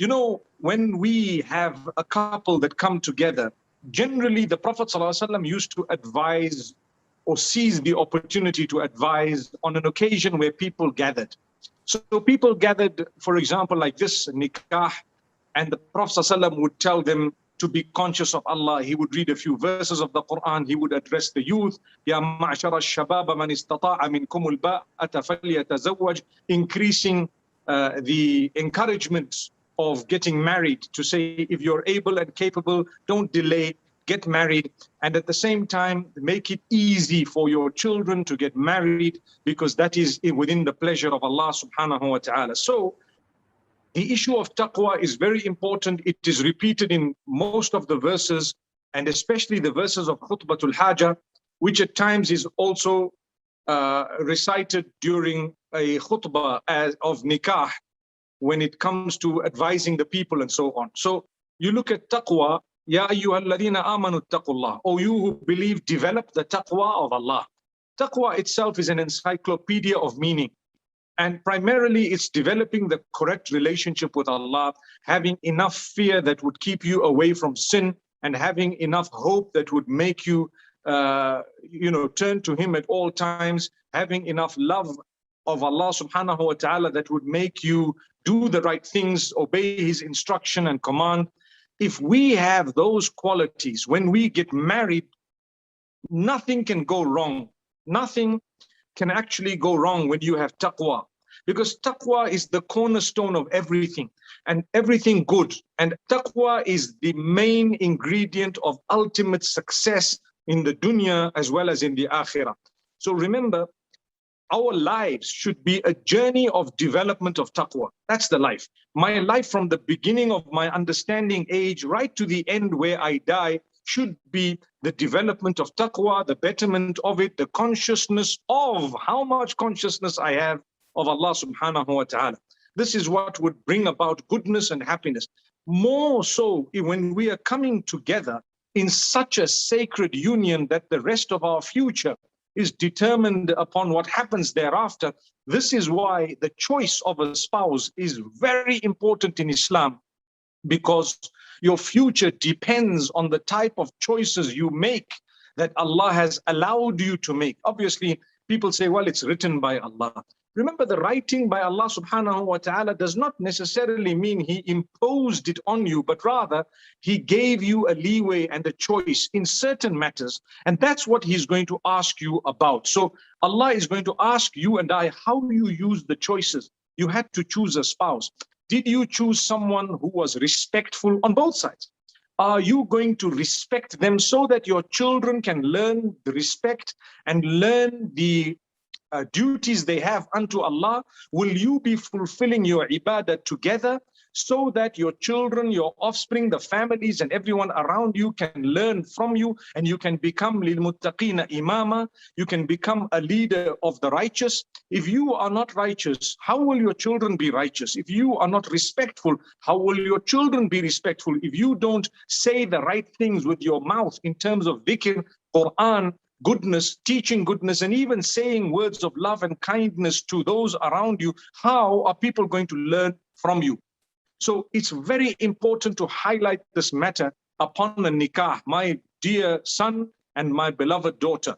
You know, when we have a couple that come together, generally the Prophet ﷺ used to advise or seize the opportunity to advise on an occasion where people gathered. So people gathered, for example, like this nikah, and the Prophet ﷺ would tell them to be conscious of Allah. He would read a few verses of the Quran. He would address the youth. Ya ma'ashara ash-shabab man istata'a minkum al-ba'ata falyatazawwaj, increasing the encouragement of getting married, to say if you're able and capable, don't delay, get married. And at the same time, make it easy for your children to get married, because that is within the pleasure of Allah subhanahu wa ta'ala. So the issue of taqwa is very important. It is repeated in most of the verses, and especially the verses of Khutbatul Hajah, which at times is also recited during a khutbah of nikah, when it comes to advising the people and so on. So you look at taqwa, Ya ayyuhalladhina amanu taqullah. O you who believe, develop the taqwa of Allah. Taqwa itself is an encyclopedia of meaning. And primarily it's developing the correct relationship with Allah, having enough fear that would keep you away from sin, and having enough hope that would make you, turn to Him at all times, having enough love of Allah subhanahu wa ta'ala that would make you do the right things, obey His instruction and command. If we have those qualities, when we get married, nothing can go wrong. Nothing can actually go wrong when you have taqwa, because taqwa is the cornerstone of everything and everything good. And taqwa is the main ingredient of ultimate success in the dunya as well as in the akhirah. So remember, our lives should be a journey of development of taqwa. That's the life. My life, from the beginning of my understanding age right to the end where I die, should be the development of taqwa, the betterment of it, the consciousness of how much consciousness I have of Allah subhanahu wa ta'ala. This is what would bring about goodness and happiness. More so when we are coming together in such a sacred union that the rest of our future is determined upon what happens thereafter. This is why the choice of a spouse is very important in Islam, because your future depends on the type of choices you make that Allah has allowed you to make. Obviously, people say, well, it's written by Allah. Remember, the writing by Allah subhanahu wa ta'ala does not necessarily mean He imposed it on you, but rather He gave you a leeway and a choice in certain matters. And that's what He's going to ask you about. So Allah is going to ask you and I how you use the choices. You had to choose a spouse. Did you choose someone who was respectful on both sides? Are you going to respect them so that your children can learn the respect and learn the duties they have unto Allah? Will you be fulfilling your ibadah together so that your children, your offspring, the families and everyone around you can learn from you, and you can become lil muttaqina imama, you can become a leader of the righteous? If you are not righteous, how will your children be righteous? If you are not respectful, how will your children be respectful? If you don't say the right things with your mouth in terms of dhikr, Quran, goodness, teaching goodness, and even saying words of love and kindness to those around you, how are people going to learn from you? So it's very important to highlight this matter upon the nikah. My dear son and my beloved daughter,